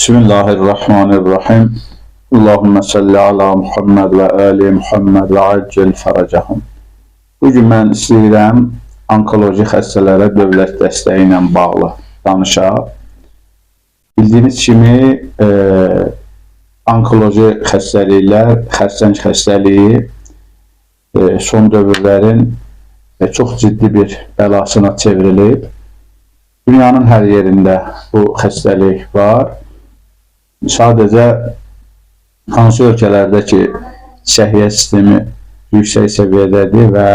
Bismillahirrahmanirrahim. Allahümme salli ala Muhammed ve ali Muhammed ve acil faracahum. Bugün mən istəyirəm onkoloji xəstələrə dövlət dəstəyi ilə bağlı danışaq. Bildiyiniz kimi onkoloji xəstəliklər, xərçəng xəstəliyi son dövrlərin çox ciddi bir bəlasına çevrilib. Dünyanın hər yerində bu xəstəlik var. Sadəcə hansı ölkələrdə ki, səhiyyə sistemi yüksək səviyyədədir və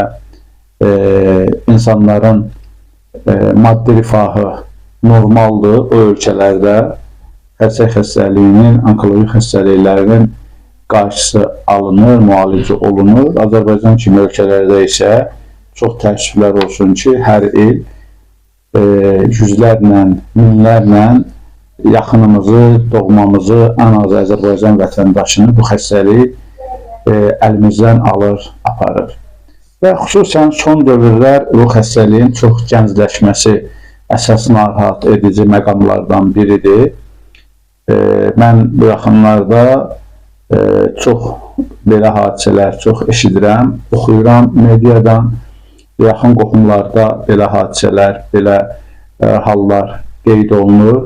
insanların maddi rifahı normaldır, o ölkələrdə xərçəng xəstəliyinin, onkoloji xəstəliklərinin qarşısı alınır, müalicə olunur. Azərbaycan kimi ölkələrdə isə çox təəssüflər olsun ki, hər il yüzlərlə, minlərlə yaxınımızı, doğmamızı, ən az Azərbaycan vətəndaşını bu xəstəlik əlimizdən alır, aparır. Və xüsusən son dövrlər bu xəstəliyin çox gəncləşməsi əsas narahat edici məqamlardan biridir. Mən bu yaxınlarda çox belə hadisələr çox eşidirəm, oxuyuram mediadan, yaxın qohumlarda belə hadisələr, belə hallar qeyd olunur.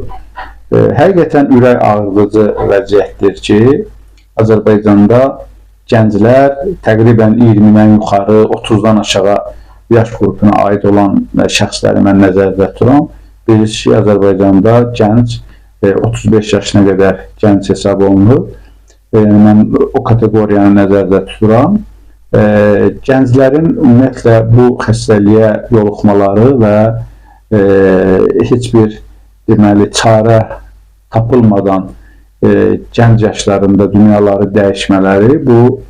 Həqiqətən ürək ağrıdıcı vəziyyətdir ki, Azərbaycanda gənclər təqribən 20-dən yuxarı, 30-dan aşağı yaş qrupuna aid olan şəxsləri mən nəzərdə tuturam. Bilirsiniz ki, Azərbaycanda gənc 35 yaşına qədər gənc hesab olunur. Mən o kateqoriyanı nəzərdə tuturam. Gənclərin ümumiyyətlə bu xəstəliyə yoluxmaları və heç bir deməli, çarə tapılmadan gənc yaşlarında dünyaları dəyişmələri bu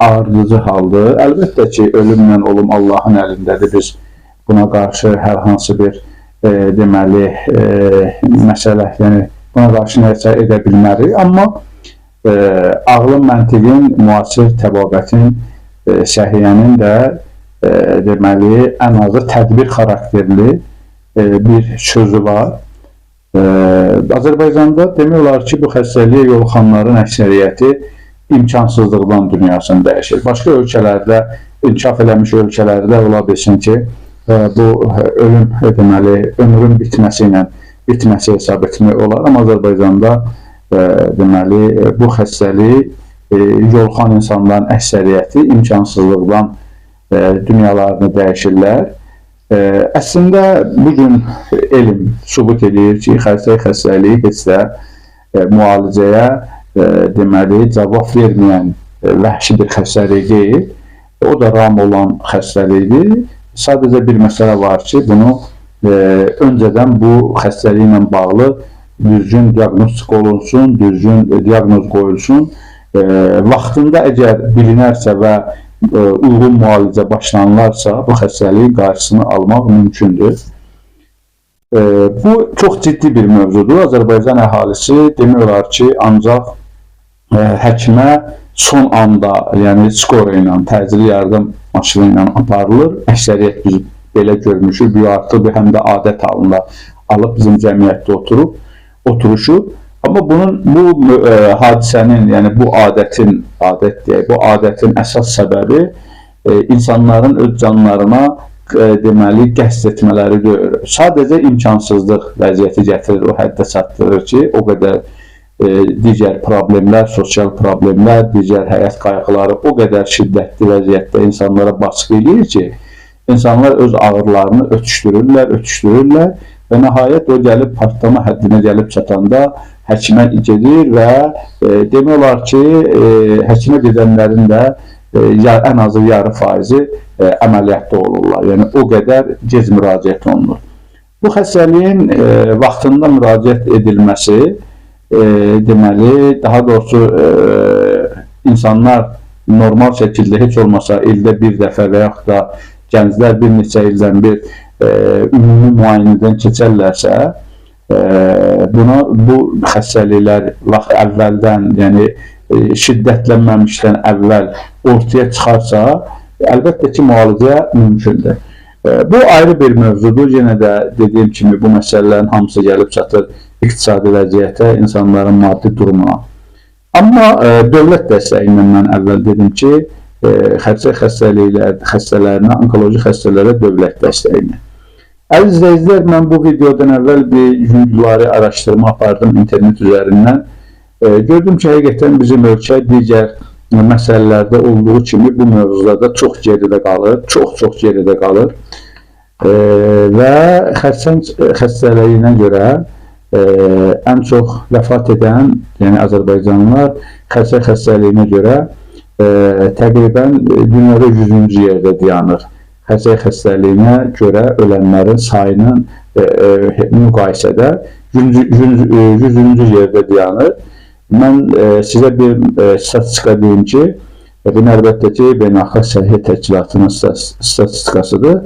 ağrıdıcı haldır. Əlbəttə ki, ölümlə olum Allahın əlindədir. Biz buna qarşı hər hansı bir deməli, məsələ, yəni buna qarşı nəsə edə bilmərik. Amma ağlın, məntiqin, müasir təbabətin, səhiyyənin də deməli, ən azı tədbir xarakterli bir sözü var. Azərbaycanda demək olar ki, bu xəstəliyə yoluxanların əksəriyyəti imkansızlıqdan dünyasını dəyişir. Başqa ölkələrdə, inkişaf eləmiş ölkələrdə ola bilsin ki, bu ölüm, deməli, ömrün bitməsi hesab etmək olar. Amma Azərbaycanda deməli, bu xəstəlik yoluxan insanların əksəriyyəti imkansızlıqdan dünyalarını dəyişirlər. Əslində, bugün elm sübut edir ki, xərçəng xəstəliyi heç də müalicəyə deməli, cavab verməyən vəhşi bir xəstəlik deyil. O da ram olan xəstəlikdir. Sadəcə bir məsələ var ki, bunu öncədən bu xəstəliklə bağlı düzgün diaqnostik olunsun, düzgün diaqnoz qoyulsun. Vaxtında əgər bilinərsə və uyğun müalicə başlanılarsa, bu xəstəliyin qarşısını almaq mümkündür. Bu çox ciddi bir mövzudur. Azərbaycan əhalisi demək olar ki, ancaq həkimə son anda, yəni skora ilə, təcili yardım maşını ilə aparılır. Əksəriyyət biz belə görmüşük, bu artıq həm də adət halında alıb bizim cəmiyyətdə oturuşub. Amma bu hadisənin, yəni bu adətin əsas səbəbi insanların öz canlarına deməli qəsd etmələri deyil. Sadəcə imkansızlıq vəziyyəti gətirir, o həddə çatdırır ki, o qədər digər problemlər, sosial problemlər, digər həyat qayğıları o qədər şiddətli vəziyyətdə insanlara baskı edir ki, insanlar öz ağrılarını ötüşdürürlər və nəhayət o gəlib partlama həddinə gəlib çatanda həkimə gedir və demək olar ki, həkimə gedənlərin də ən azı yarı faizi əməliyyatda olurlar. Yəni, o qədər gec müraciət olunur. Bu xəstəliyin vaxtında müraciət edilməsi, deməli, daha doğrusu insanlar normal şəkildə heç olmasa ildə bir dəfə və yaxud da gənclər bir neçə ildən bir ümumi müayinədən keçərlərsə, bu xəstəliklər vaxt əvvəldən, yəni şiddətlənməmişdən əvvəl ortaya çıxarsa, əlbəttə ki, müalicə mümkündür. Bu ayrı bir mövzudur. Yenə də dediyim kimi bu məsələlərin hamısı gəlib çatır iqtisadi vəziyyətə, insanların maddi durumuna. Amma dövlət dəstəyindən mən əvvəl dedim ki, xərçəng xəstələrinə, onkoloji xəstələrə dövlət dəstəyini. Əziz izləyicilər, mən bu videodan əvvəl bir yüngülvari araşdırma apardım internet üzərindən. Gördüm ki, həqiqətən bizim ölkə digər məsələlərdə olduğu kimi bu mövzularda çox geridə qalır, çox geridə qalır. Və xərçəng xəstəliyinə görə ən çox vəfat edən, yəni Azərbaycanlılar xərçəng xəstəliyinə görə təqribən dünyada 100-cü yerdə dayanır. Xərçəng xəstəliyinə görə ölənlərin sayının müqayisədə 100-cü yerdə dayanır. Mən sizə bir statistika deyim ki, bunu əlbəttə ki, Beynəlxalq Səhiyyə Təşkilatının statistikasıdır.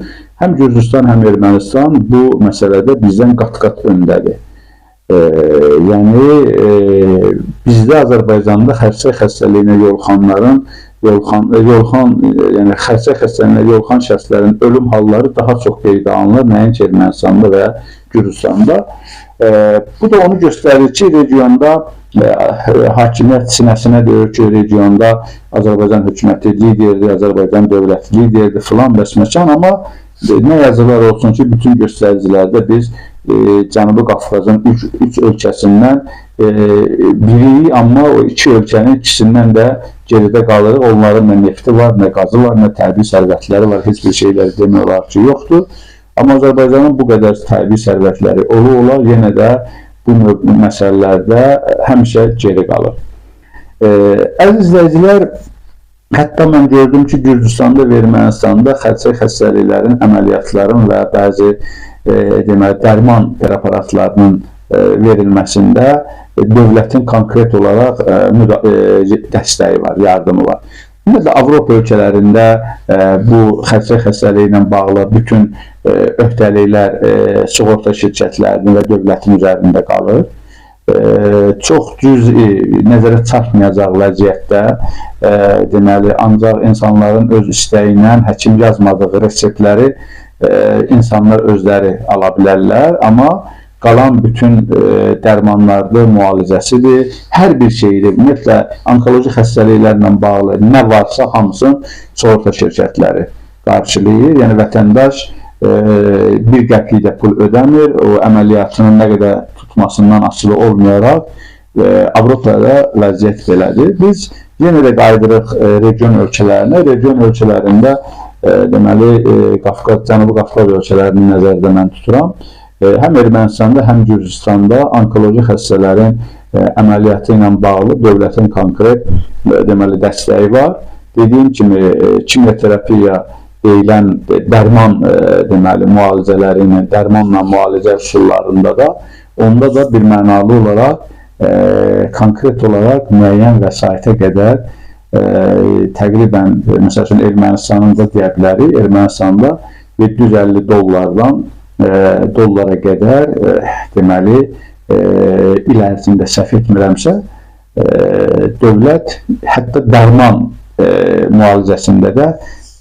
Həm Gürcüstan, həm Ermənistan bu məsələdə bizdən qat-qat öndədir. Yəni, bizdə Azərbaycanda xərçəng xəstəliyinə yoluxanların, yəni xərçəng xəstəliyinə yoluxan şəxslərin ölüm halları daha çox qeydə alınır, nəinki Ermənistanda və Gürcüstanda. Bu da onu göstərir ki, regionda hakimiyyət sinəsinə deyir ki, regionda Azərbaycan hökuməti liderdir, Azərbaycan dövləti liderdir filan bəsməkan, amma nə yazılar olsun ki, bütün göstəricilərdə biz Cənubi Qafqazın 3 ölkəsindən biri, amma o 2 ölkənin ikisindən də geridə qalır. Onların nə nefti var, nə qazı var, nə təbii sərvətləri var, heç bir şeyləri demək olar ki, yoxdur. Amma Azərbaycanın bu qədər təbii sərvətləri ola, yenə də bu məsələlərdə həmişə geri qalır. Əziz izləyicilər, hətta mən gördüm ki, Gürcüstanda və Ermənistanda xərçəng xəstəliklərin, əməliyyatların və bəzi dərman preparatlarının verilməsində dövlətin konkret olaraq dəstəyi var, yardımı var. Ümumiyyətlə, Avropa ölkələrində bu xərçəng xəstəliyi ilə bağlı bütün öhdəliklər sığorta şirkətlərinin və dövlətin üzərində qalır. Çox cüzi, nəzərə çarpmayacaq vəziyyətdə, deməli, ancaq insanların öz istəyi ilə həkim yazmadığı reseptləri insanlar özləri ala bilərlər, amma qalan bütün dərmanlardır, müalicəsidir, hər bir şeydir. Ümumiyyətlə, onkoloji xəstəliklərlə bağlı nə varsa hamısını sığorta şirkətləri qarşılayır. Yəni, vətəndaş bir qəpik də pul ödəmir, o əməliyyatının nə qədər tutmasından asılı olmayaraq Avropada vəziyyət belədir. Biz yenə də qayıdırıq region ölkələrinə. Region ölkələrində deməli, Cənubi Qafqaz ölkələrini nəzərdə mən tuturam. Həm Ermənistanda, həm Gürcüstanda onkoloji xəstələrin əməliyyatı ilə bağlı dövlətin konkret deməli, dəstəyi var. Dediyim kimi, kimyoterapiya deyilən dərman deməli, müalicələri ilə, dərmanla müalicə üsullarında da, onda da bir mənalı olaraq, konkret olaraq müəyyən vəsaitə qədər təqribən, məsəl üçün, Ermənistanın da deyə bilərik, Ermənistanda 750 dollardan dollara qədər, deməli, il ərzində səhv etmirəmsə, dövlət hətta dərman müalicəsində də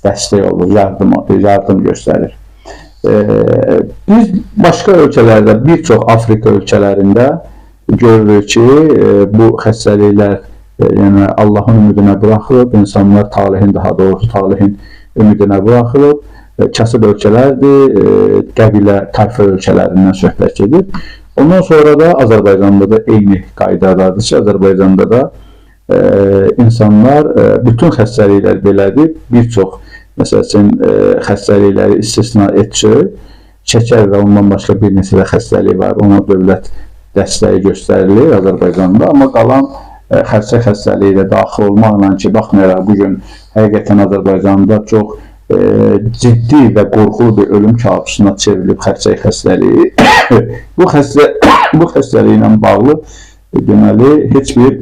dəstək olur, yardım göstərir. Biz başqa ölkələrdə, bir çox Afrika ölkələrində görürük ki, bu xəstəliklər yəni Allahın ümidinə buraxılıb, insanlar talihin, daha doğrusu talihin ümidinə buraxılıb, kasıb ölkələrdir, qəbilə, tayfa ölkələrindən söhbət edir. Ondan sonra da Azərbaycanda da eyni qaydadadır ki, Azərbaycanda da insanlar bütün xəstəliklər belədir, bir çox məsələn xəstəlikləri istisna etsək, şəkər və ondan başqa bir neçə də xəstəlik var, ona dövlət dəstəyi göstərilir Azərbaycanda, amma qalan xərçəng xəstəliyi də daxil olmaqla ki, baxmayaraq bugün həqiqətən Azərbaycanda çox ciddi və qorxulu bir ölüm kabusuna çevrilib xərçəng xəstəliyi. Bu xəstəliyi ilə bağlı deməli heç bir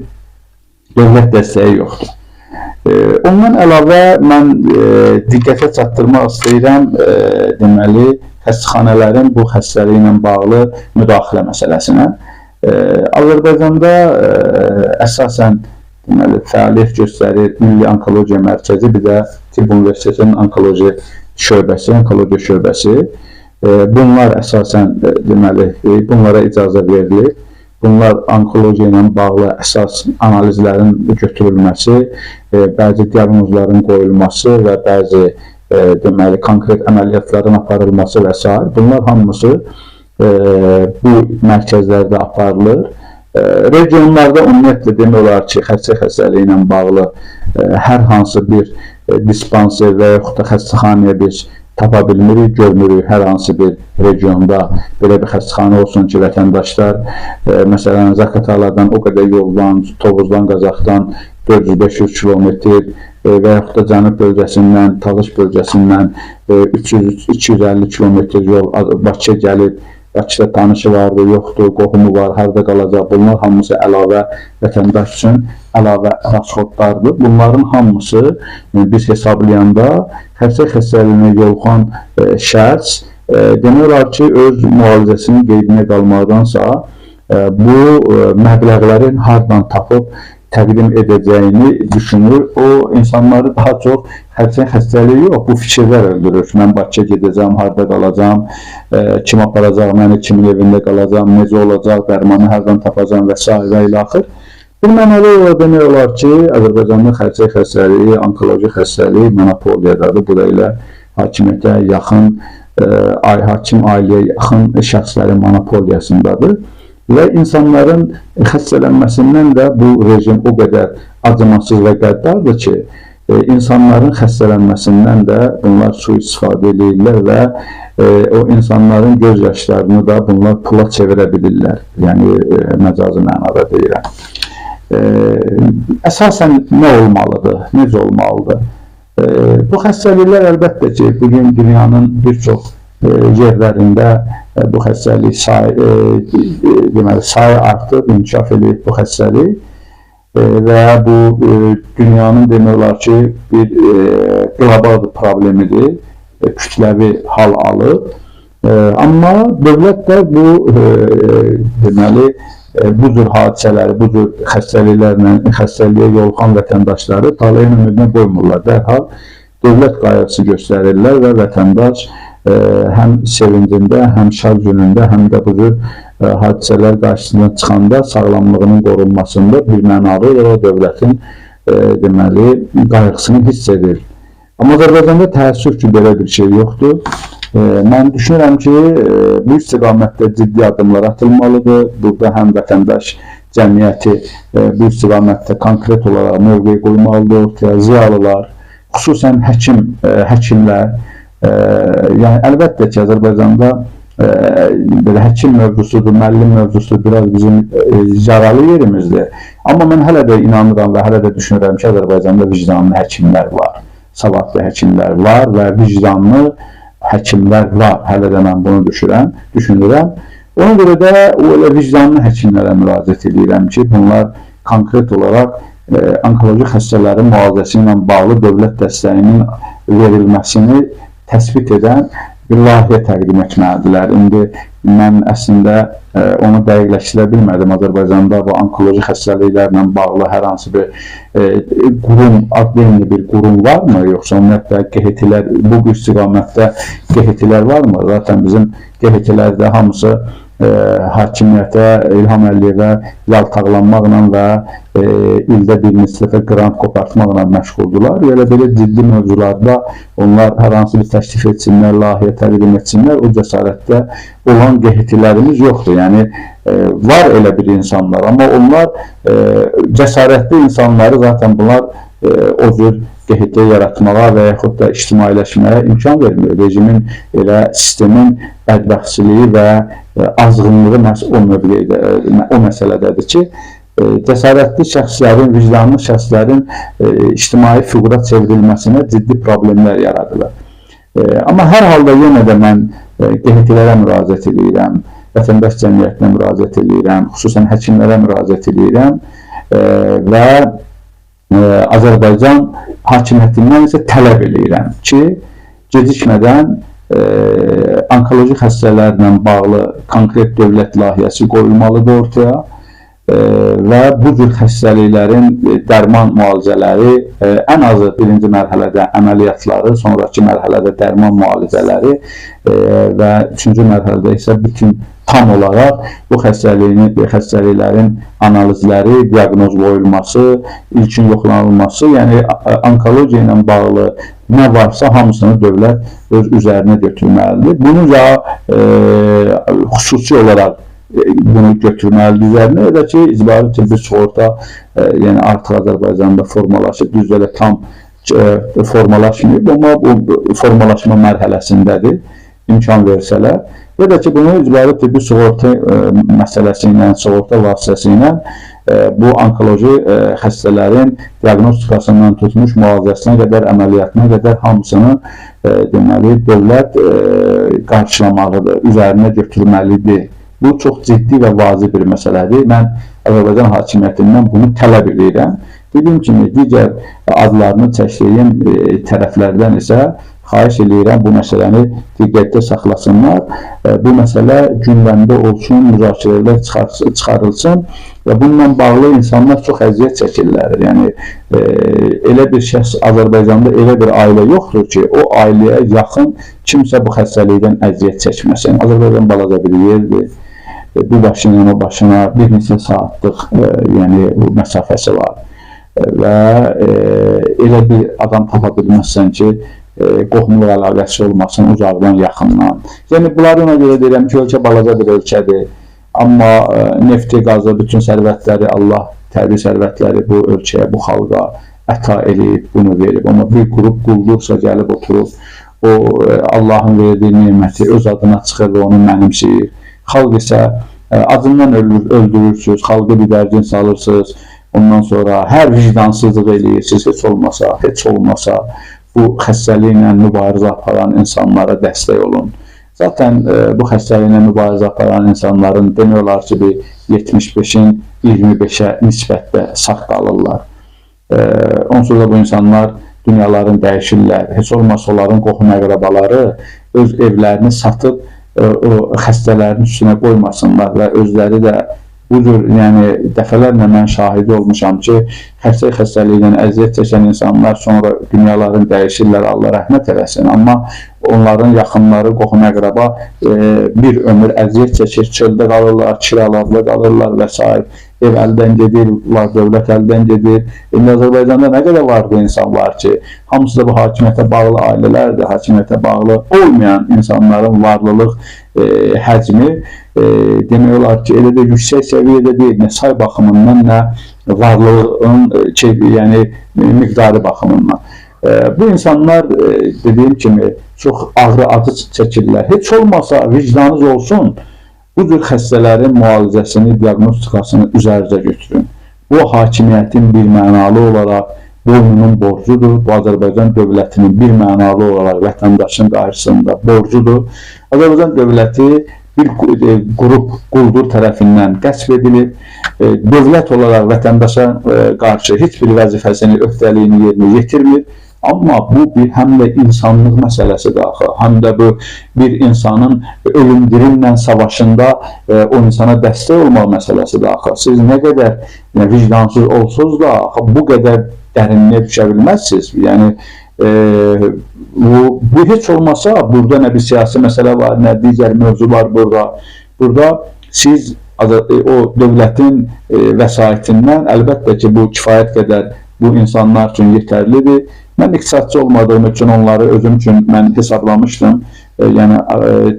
dövlət dəstəyi yoxdur. Ondan əlavə mən diqqətə çatdırmaq istəyirəm deməli xəstəxanələrin bu xəstəliyi ilə bağlı müdaxilə məsələsinə. Azərbaycanda əsasən deməli fəaliyyət göstərir Milli Onkologiya Mərkəzi, bir də Tibb Universitetinin onkologiya şöbəsi. Bunlar əsasən deməli bunlara icazə verilir. Bunlar onkologiya ilə bağlı əsas analizlərin götürülməsi, bəzi diaqnozların qoyulması və bəzi deməli konkret əməliyyatların aparılması və s. Bunlar hamısı bu mərkəzlərdə aparılır. Regionlarda ümumiyyətlə demək olar ki, xəstəliyi ilə bağlı hər hansı bir dispanser və yaxud da xəstəxanaya biz tapa bilmirik, görmürük. Hər hansı bir regionda belə bir xəstəxana olsun ki, vətəndaşlar məsələn Zaqataladan o qədər yoldan, Tovuzdan, Qazaxdan 400-500 kilometr və yaxud da Cənub bölgəsindən, Talış bölgəsindən 250 kilometr yol Bakıya gəlib, Bakıda tanışı vardır, yoxdur, qohumu var, harada qalacaq. Bunlar hamısı əlavə vətəndaş üçün əlavə rasxodlardır. Bunların hamısı biz hesablayanda xəstəliyinə yoluxan şəxs demək olar ki, öz müalicəsinin qeydinə qalmaqdansa bu məbləğlərin hardan tapıb təqdim edəcəyini düşünür. O insanları daha çox xəstəliyi yox, bu fikirlər öldürür. Mən Bakıya gedəcəm, harada qalacam, kim aparacaq, məni kimin evində qalacam, necə olacaq, dərmanı hardan tapacam və s. və ilə axır. Bir mənalı demək olar ki, Azərbaycanda xəstəliyi, onkoloji xəstəliyi monopoliyadadır. Bu da elə hakimiyyətə yaxın, hakim ailəyə yaxın şəxslərin monopoliyasındadır. Və insanların xəstələnməsindən də bu rejim o qədər acımasız və qəddardır ki, insanların xəstələnməsindən də bunlar sui-istifadə edirlər və o insanların göz yaşlarını da bunlar pula çevirə bilirlər. Yəni, məcazi mənada deyirəm. Əsasən nə olmalıdır, necə olmalıdır? Bu xəstəliklər əlbəttə ki, bugün dünyanın bir çox yerlərində bu xəstəlik sayı artıb, inkişaf edib bu xəstəlik və bu dünyanın demək olar ki, bir qlobal problemidir, kütləvi hal alıb. Amma dövlət də bu deməli bu cür hadisələri, bu cür xəstəliklərlə xəstəliyə yoluxan vətəndaşları taleyin ümidinə qoymurlar. Dərhal dövlət qayğısı göstərirlər və vətəndaş həm sevincində, həm şad günündə, həm də bu cür hadisələr qarşısına çıxanda sağlamlığının qorunmasında bir mənalı və dövlətin deməli qayğısını hiss edir. Amma Azərbaycanda təəssüf ki, belə bir şey yoxdur. Mən düşünürəm ki, bu istiqamətdə ciddi addımlar atılmalıdır. Burada həm vətəndaş cəmiyyəti bu istiqamətdə konkret olaraq mövqe qoymalıdır, ziyalılar, xüsusən həkimlər. Yəni, əlbəttə ki, Azərbaycanda həkim mövzusudur, müəllim mövzusudur, biraz bizim yaralı yerimizdir. Amma mən hələ də inanıram və hələ də düşünürəm ki, Azərbaycanda vicdanlı həkimlər var, savadlı həkimlər var və vicdanlı həkimlər var. Hələ də mən bunu düşünürəm. Ona görə də o elə vicdanlı həkimlərə müraciət edirəm ki, bunlar konkret olaraq onkoloji xəstələrin müalicəsi ilə bağlı dövlət dəstəyinin verilməsini təsbit edən bir layihə təqdim etməlidirlər. İndi mən əslində onu dəqiqləşdirə bilmədim. Azərbaycanda bu onkoloji xəstəliklərlə bağlı hər hansı bir qurum, adlı bir qurum varmı? Yoxsa ümumiyyətlə QHT-lər, bu istiqamətdə QHT-lər varmı? Zaten bizim QHT-lərdə hamısı hakimiyyətə, İlham Əliyevə yaltaqlanmaqla və ildə bir neçə dəfə qrant qopartmaqla məşğuldular. Elə belə ciddi mövzularda onlar hər hansı bir təklif etsinlər, layihə təqdim etsinlər, o cəsarətdə olan QHT-lərimiz yoxdur. Yəni, var elə bir insanlar, amma onlar cəsarətli insanları zaten bunlar o cür QHT yaratmağa və yaxud da ictimailəşməyə imkan vermiyor. Rejimin elə sistemin bədbəxtçiliyi və azğınlığı məhz o məsələdədir ki, cəsarətli şəxslərin, vicdanlı şəxslərin ictimai fiqura çevrilməsinə ciddi problemlər yaradılır. Amma hər halda yenə də mən QHT-lərə müraciət edirəm, vətəndaş cəmiyyətinə müraciət edirəm, xüsusən həkimlərə müraciət edirəm və Azərbaycan hakimiyyətindən isə tələb edirəm ki, gecikmədən onkoloji xəstələrlə bağlı konkret dövlət layihəsi qoyulmalıdır ortaya və bu cür xəstəliklərin dərman müalicələri ən azı birinci mərhələdə əməliyyatları, sonraki mərhələdə dərman müalicələri və üçüncü mərhələdə isə bütün tam olaraq bu xəstəliklərin analizləri, diaqnoz qoyulması, ilkin yoxlanılması, yəni onkologiya ilə bağlı nə varsa hamısını dövlət öz üzərinə götürməlidir. Bunu ya xüsusi olaraq bunu götürməlidir üzərinə, ya da ki, icbari tibbi sığorta yəni artıq Azərbaycanda formalaşıb, düzdür elə tam formalaşmayıb, amma bu formalaşma mərhələsindədir, imkan versələr, ya da ki, bunu icbari tibbi sığorta məsələsi ilə, sığorta vasitəsi ilə bu onkoloji xəstələrin diaqnostikasından tutmuş müalicəsinə qədər, əməliyyatına qədər hamısını deməli, dövlət qarşılamalıdır, üzərinə götürməlidir. Bu çox ciddi və vacib bir məsələdir. Mən Azərbaycan hakimiyyətindən bunu tələb edirəm. Dediyim kimi, digər adlarını çəkdiyim tərəflərdən isə xahiş edirəm bu məsələni diqqətdə saxlasınlar. Bu məsələ gündəmdə olsun, müzakirələr çıxarılsın və bununla bağlı insanlar çox əziyyət çəkirlər. Yəni, elə bir şəxs Azərbaycanda elə bir ailə yoxdur ki, o ailəyə yaxın kimsə bu xəstəlikdən əziyyət çəkməsin. Azərbaycan balaca bir yerdir. Bu başından o başına bir neçə saatlıq yəni, məsafəsi var və elə bir adam tapa bilməzsən ki, qohumluq əlaqəsi olmasın uzaqdan, yaxından. Yəni, bunları ona görə deyirəm ki, ölkə balaca bir ölkədir. Amma nefti, qazı, bütün sərvətləri, Allah təbii sərvətləri bu ölkəyə, bu xalqa əta eləyib, bunu verib. Amma bir qrup quldursa gəlib oturub, o Allahın verdiyi niməti öz adına çıxır və onu mənimsəyir. Xalq isə adından öldürürsünüz, xalqı bidərgin salırsınız, ondan sonra hər vicdansızlıq eləyirsiniz, heç olmasa bu xəstəliklə mübarizə aparan insanlara dəstək olun. Zaten bu xəstəliklə mübarizə aparan insanların demək olar ki, 75-in 25-ə nisbətdə sağ qalırlar. Onsuz da bu insanlar dünyalarını dəyişirlər. Heç olmasa onların qohum əqrabaları öz evlərini satıb o xəstələrin üstünə qoymasınlar və özləri də bu cür, yəni dəfələrlə mən şahidi olmuşam ki, xəstəliklə əziyyət çəkən insanlar sonra dünyalarını dəyişirlər, Allah rəhmət eləsin. Amma onların yaxınları, qohum əqraba bir ömür əziyyət çəkir, çöldə qalırlar, kiralarla qalırlar və s. Ev əldən gedir, dövlət əldən gedir. İndi Azərbaycanda nə qədər vardı insan var ki, hamısı da bu hakimiyyətə bağlı ailələrdir, hakimiyyətə bağlı olmayan insanların varlılıq həcmi demək olar ki, elə də yüksək səviyyədə deyil, nə say baxımından, nə varlığın yəni, miqdarı baxımından. Bu insanlar dediyim kimi çox ağrı acı çəkirlər. Heç olmasa vicdanınız olsun, bu cür xəstələrin müalicəsini, diaqnostikasını üzərinizə götürün. Bu hakimiyyətin bir mənalı olaraq boynunun borcudur. Bu Azərbaycan dövlətinin bir mənalı olaraq vətəndaşın qarşısında borcudur. Azərbaycan dövləti bir qrup quldur tərəfindən qəsb edilib. Dövlət olaraq vətəndaşa qarşı heç bir vəzifəsini, öhdəliyini yerinə yetirmir. Amma bu həm də insanlıq məsələsidir axı, həm də bu bir insanın ölüm-dirimlə savaşında o insana dəstək olmaq məsələsidir axı. Siz nə qədər vicdansız olsunuz da bu qədər dərinliyə düşə bilməzsiniz. Yəni, bu heç olmasa burada nə bir siyasi məsələ var, nə digər mövzu var burada. Burada siz o dövlətin vəsaitindən əlbəttə ki, bu kifayət qədər bu insanlar üçün yetərlidir. Mən iqtisadçı olmadığım üçün onları özüm üçün mən hesablamışdım, yəni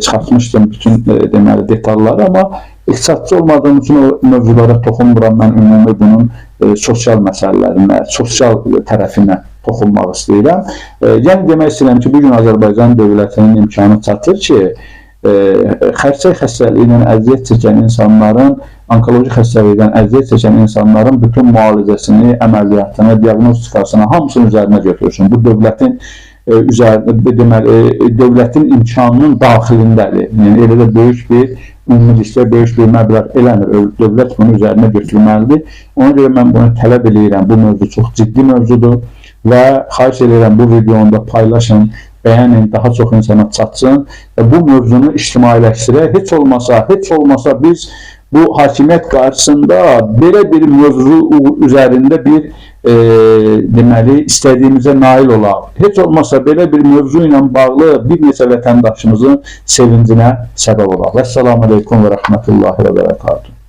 çıxartmışdım bütün deməli detalları, amma iqtisadçı olmadığım üçün o mövzulara toxunmuram. Mən ümumi bunun sosial məsələlərinə, sosial tərəfinə toxunmaq istəyirəm. Yəni demək istəyirəm ki, bugün Azərbaycan dövlətinin imkanı çatır ki, xərçəng xəstəliyindən əziyyət çəkən insanların, onkoloji xəstəlikdən əziyyət çəkən insanların bütün müalicəsini, əməliyyatını, diaqnostikasını hamısının üzərinə götürsün. Bu dövlətin dövlətin imkanının daxilindədir. Yəni elə də böyük bir ümumilikdə böyük bir məbləğ eləmir. Dövlət bunu üzərinə götürməlidir. Ona görə mən bunu tələb edirəm. Bu mövzu çox ciddi mövzudur və xahiş edirəm bu videonu da paylaşın, bəyənin, daha çox insana çatsın və bu mövzunu ictimailəşdirək. Heç olmasa biz bu hakimiyyət qarşısında belə bir mövzu üzərində bir deməli istədiyimizə nail olaq. Heç olmasa belə bir mövzu ilə bağlı bir neçə vətəndaşımızın sevincinə səbəb olaq. Əssalamu aleykum və rəhmətullahi və bərəkatuhu.